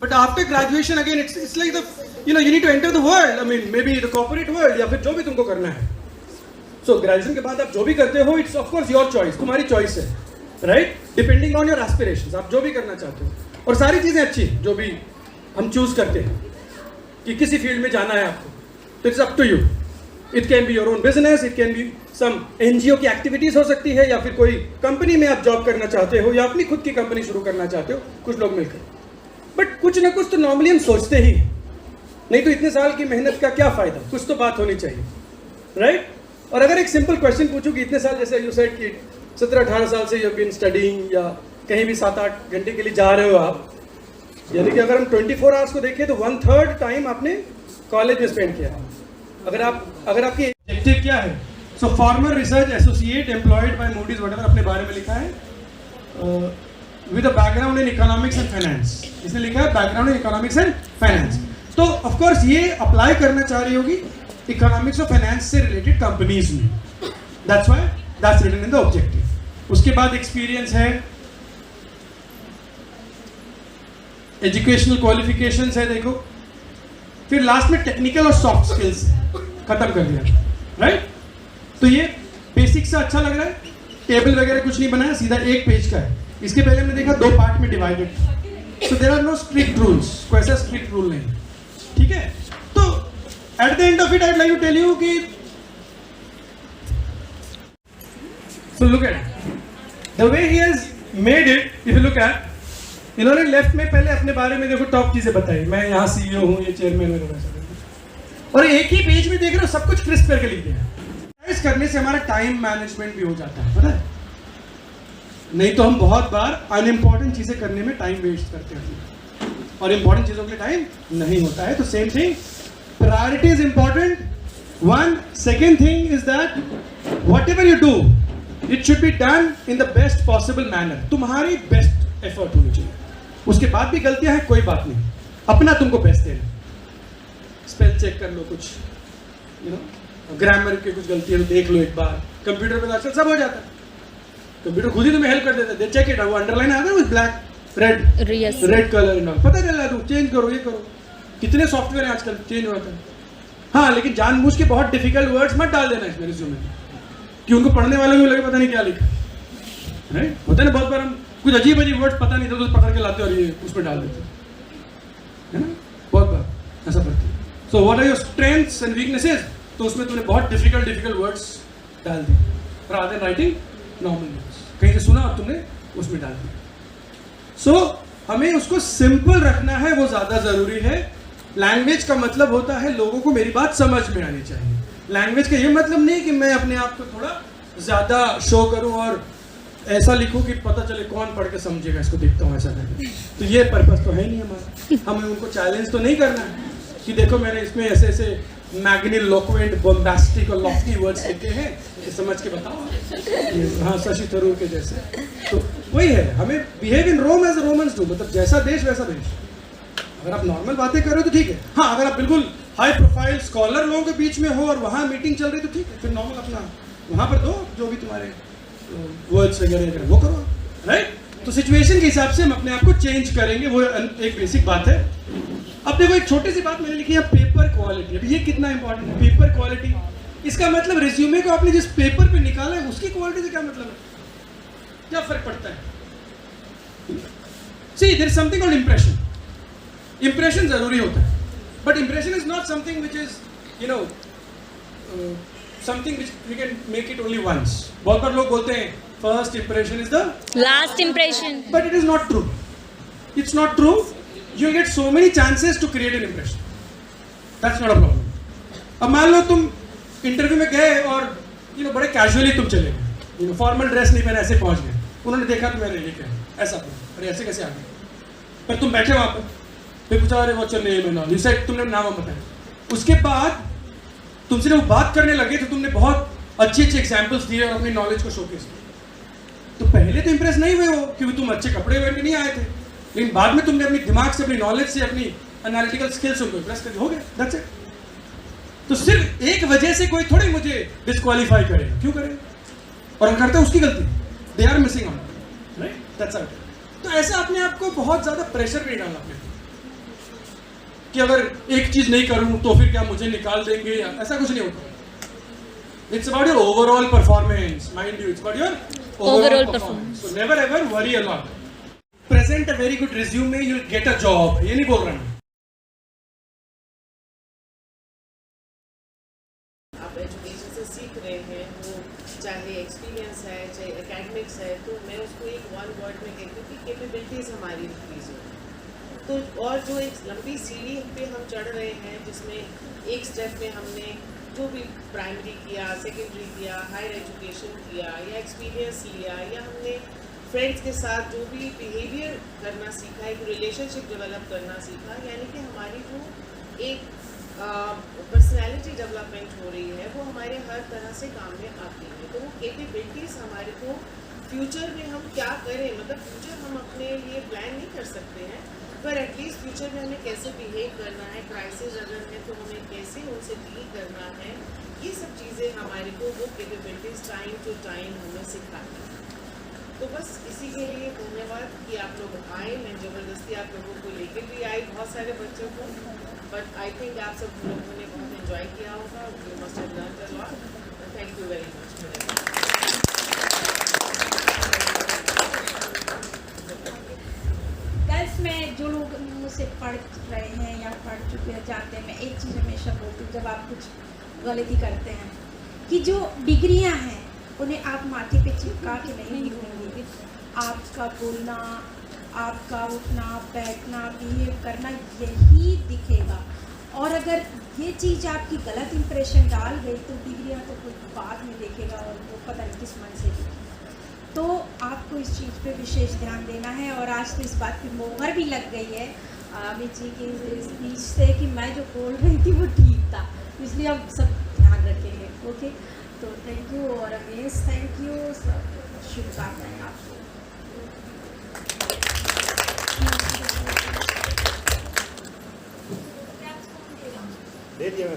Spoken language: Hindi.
But after graduation again, it's like the you need to enter the world. I mean, maybe the corporate world या फिर जो भी तुमको करना है. So graduation के बाद आप जो भी करते हो, it's of course your choice. तुम्हारी choice है, right? Depending on your aspirations, आप जो भी करना चाहते हो. और सारी चीजें अच्छी जो भी हम choose करते हैं कि किसी फील्ड में जाना है आपको, तो it's up to you. It can be your own business, it can be some NGO की activities हो सकती है, या फिर कोई कंपनी में आप जॉब करना चाहते हो, या अपनी खुद की कंपनी शुरू करना चाहते हो, कुछ लोग मिलकर. बट कुछ ना कुछ तो नॉर्मली हम सोचते ही, नहीं तो इतने साल की मेहनत का क्या फायदा, कुछ तो बात होनी चाहिए, राइट? और अगर एक सिंपल क्वेश्चन पूछूं कि इतने साल, जैसे यू सेड कि 17-18 साल से यू बीन स्टडीइंग, या कहीं भी 7-8 घंटे के लिए जा रहे हो आप, यानी कि अगर हम 24 आवर्स को देखें तो 1/3 टाइम आपने कॉलेज में स्पेंड किया. अगर आपकी ऑब्जेक्टिव क्या है, so former research associate employed by Moody's whatever अपने बारे में लिखा है with a background in economics and finance. इसने लिखा है background in economics and finance. तो of course ये apply करना चाह रही होगी economics और finance से related companies में. That's why that's written in the objective. उसके बाद experience है, educational qualifications है, देखो, फिर last में technical और soft skills खत्म कर दिया, right? तो ये basic से अच्छा लग रहा है, टेबल वगैरह कुछ नहीं बनाया, सीधा एक पेज का है. इसके पहले हमने देखा 2 पार्ट में divided, so there are no strict rules, कोई ऐसा स्ट्रिक्ट रूल नहीं, ठीक है? तो at the end of it I would like to tell you कि so look at the way he has made it. If you look at, इन्होंने लेफ्ट में पहले अपने बारे में देखो टॉप चीजें बताई, मैं यहाँ सीईओ हूँ, ये चेयरमैन है, और एक ही पेज में देख रहे हो सब कुछ क्रिस्प करके लिख दिया. इस करने से हमारा टाइम मैनेजमेंट भी हो जाता है, पता है? नहीं तो हम बहुत बार अनइम्पॉर्टेंट चीजें करने में टाइम वेस्ट करते हैं, और इंपॉर्टेंट चीजों के लिए टाइम नहीं होता है. तो same thing, priority is important. One second thing is that what ever you do, it should be done in the best possible manner. तुम्हारी बेस्ट एफर्ट होनी चाहिए. उसके बाद भी गलतियां हैं, कोई बात नहीं, अपना तुमको बेस्ट देना. स्पेल चेक कर लो, कुछ ग्रामर के कुछ गलती है देख लो एक बार. कंप्यूटर पे आजकल सब हो जाता है, कंप्यूटर खुद ही तुम्हें हेल्प कर देता है. चेक इट, वो अंडरलाइन आता है with black red colour in all, पता चल रहा है, तुम चेंज करो, ये करो. कितने सॉफ्टवेयर हैं आजकल चेंज होता है. हाँ, लेकिन जानबूझ के बहुत डिफिकल्ट वर्ड्स मत डाल देना इसमें रिज्यूमे में, कि उनको पढ़ने वालों को लगे पता नहीं क्या लिखा, राइट? होता है ना, बहुत बार हम कुछ अजीब वर्ड्स पता नहीं था तो पकड़ के लाते और ये उसमें डाल देते है ना, बहुत बार ऐसा करते हैं. So what are your strengths and weaknesses, तो उसमें तुमने बहुत डिफिकल्ट वर्ड्स डाल दी, rather than writing normal words. कहीं से सुना और तुमने उसमें डाल दिया. सो हमें उसको सिंपल रखना है, वो ज्यादा जरूरी है. लैंग्वेज का मतलब होता है लोगों को मेरी बात समझ में आनी चाहिए. लैंग्वेज का ये मतलब नहीं कि मैं अपने आप को थोड़ा ज्यादा शो करूं और ऐसा लिखूं कि पता चले कौन पढ़ के समझेगा इसको, देखता हूं ऐसा करके. तो ये पर्पस तो है नहीं हमारा. हमें उनको चैलेंज तो नहीं करना है कि देखो मैंने इसमें ऐसे ऐसे मैग्निलोक्वेंट, बॉम्बास्टिक और लॉफ्टी वर्ड्स लिखे हैं, ये समझ के बताओ. हाँ, शशि थरूर के जैसे. तो वही है, हमें behave in Rome as Romans do, मतलब जैसा देश वैसा देश. अगर आप नॉर्मल बातें कर रहे हो तो ठीक है. हाँ, अगर आप बिल्कुल हाई प्रोफाइल स्कॉलर लोगों के बीच में हो और वहाँ मीटिंग चल रही तो ठीक है, फिर नॉर्मल अपना वहाँ पर दो जो भी तुम्हारे वर्ड्स वगैरह वो करो, राइट? तो सिचुएशन के हिसाब से हम अपने आप को चेंज करेंगे, वो एक बेसिक बात है. अब देखो, एक छोटी सी बात मैंने लिखी है, पेपर क्वालिटी. अब ये कितना इंपॉर्टेंट है, पेपर क्वालिटी. इसका मतलब रिज्यूमे को आपने जिस पेपर पे निकाला है उसकी क्वालिटी से क्या मतलब है, क्या फर्क पड़ता है? See, there is something called impression. Impression जरूरी होता है, but impression is not something which is something which we can make it only once. बहुत बार लोग बोलते हैं first impression is the last impression, but it is not true. It's not true. You'll get so many chances to create an impression. That's not a problem. अब मान लो तुम इंटरव्यू में गए और बड़े कैजुअली तुम चले गए, फॉर्मल ड्रेस नहीं पहने, ऐसे पहुंच गए. उन्होंने देखा तुम्हें ये क्या है, ऐसा अरे ऐसे कैसे आ गए. पर तुम बैठे वहां पर, फिर पूछा अरे what's your name and all, तुमने नाम बताया. उसके बाद तुमसे जब बात करने लगे तो तुमने बहुत अच्छे एग्जाम्पल्स दिए और अपनी नॉलेज को शोकेस किया. तो पहले तो इंप्रेस नहीं हुए हो क्योंकि तुम अच्छे कपड़े पहन के नहीं आए थे, लेकिन बाद में तुमने अपनी दिमाग से, अपनी नॉलेज से, अपनी एनालिटिकल स्किल्स से उनको इंप्रेस कर हो गए. That's it. तो सिर्फ एक वजह से कोई थोड़ी मुझे डिस्क्वालीफाई करेगा, क्यों करेगा? और हम करते हैं उसकी गलती, they are missing out, right? That's it. तो ऐसा अपने आप को बहुत ज्यादा प्रेशर नहीं डालना अपने. कि अगर एक चीज नहीं करूं तो फिर क्या मुझे निकाल देंगे, या ऐसा कुछ नहीं होता। It's about your overall performance, mind you. It's about your overall performance. So never ever worry a lot. Present a very good resume, you'll get a job. ये नहीं बोल रहा मैं। आप एजुकेशन से सीख रहे हैं, वो चाहे एक्सपीरियंस है चाहे एकेडमिक्स है, तो मैं उसको एक वन वर्ड में कहती हूँ कि कैपेबिलिटीज़ हमारी इंक्रीज हो। तो और जो एक लंबी सीढ़ी पे हम चढ़ रहे हैं, जिसमें एक स्टेप में हमने जो भी प्राइमरी किया, सेकेंडरी किया, हायर एजुकेशन किया या एक्सपीरियंस लिया, या हमने फ्रेंड्स के साथ जो भी बिहेवियर करना सीखा, एक रिलेशनशिप डेवलप करना सीखा, यानी कि हमारी जो एक पर्सनैलिटी डेवलपमेंट हो रही है वो हमारे हर तरह से काम में आती है। तो वो कैपेबिलिटीज़ हमारे को फ्यूचर में हम क्या करें, मतलब फ्यूचर हम अपने लिए प्लान नहीं कर सकते हैं, पर एटलीस्ट फ्यूचर में हमें कैसे बिहेव करना है, क्राइसिस अगर है तो हमें कैसे उनसे डील करना है, ये सब चीज़ें हमारे को वो कैपेबिलिटीज़ टाइम टू टाइम हमें सिखाती हैं। तो बस इसी के लिए धन्यवाद कि आप लोग आए। मैं ज़बरदस्ती आप लोगों को लेकर भी आई, बहुत सारे बच्चों को, बट आई थिंक आप सब लोगों ने बहुत एंजॉय किया होगा। You must have learned a lot. Thank you very much. में जो लोग मुझसे पढ़ रहे हैं या पढ़ चुके जाते हैं, मैं एक चीज़ हमेशा बोलती हूँ, जब आप कुछ गलती करते हैं कि जो डिग्रियाँ हैं उन्हें आप माथे पे चिपका के नहीं लिखोगे। आपका बोलना, आपका उठना बैठना, बिहेव करना यही दिखेगा। और अगर ये चीज़ आपकी गलत इंप्रेशन डाल गई तो डिग्रियाँ तो कोई बाद में देखेगा और वो पता नहीं किस मन से देखेगा। तो आपको इस चीज़ पे विशेष ध्यान देना है। और आज तो इस बात की मोहर भी लग गई है अमित जी की स्पीच से कि मैं जो बोल रही थी वो ठीक था, इसलिए अब सब ध्यान रखेंगे। ओके, तो थैंक यू और अगेंस थैंक यू, सब शुभकामनाएं आपको। दे दिया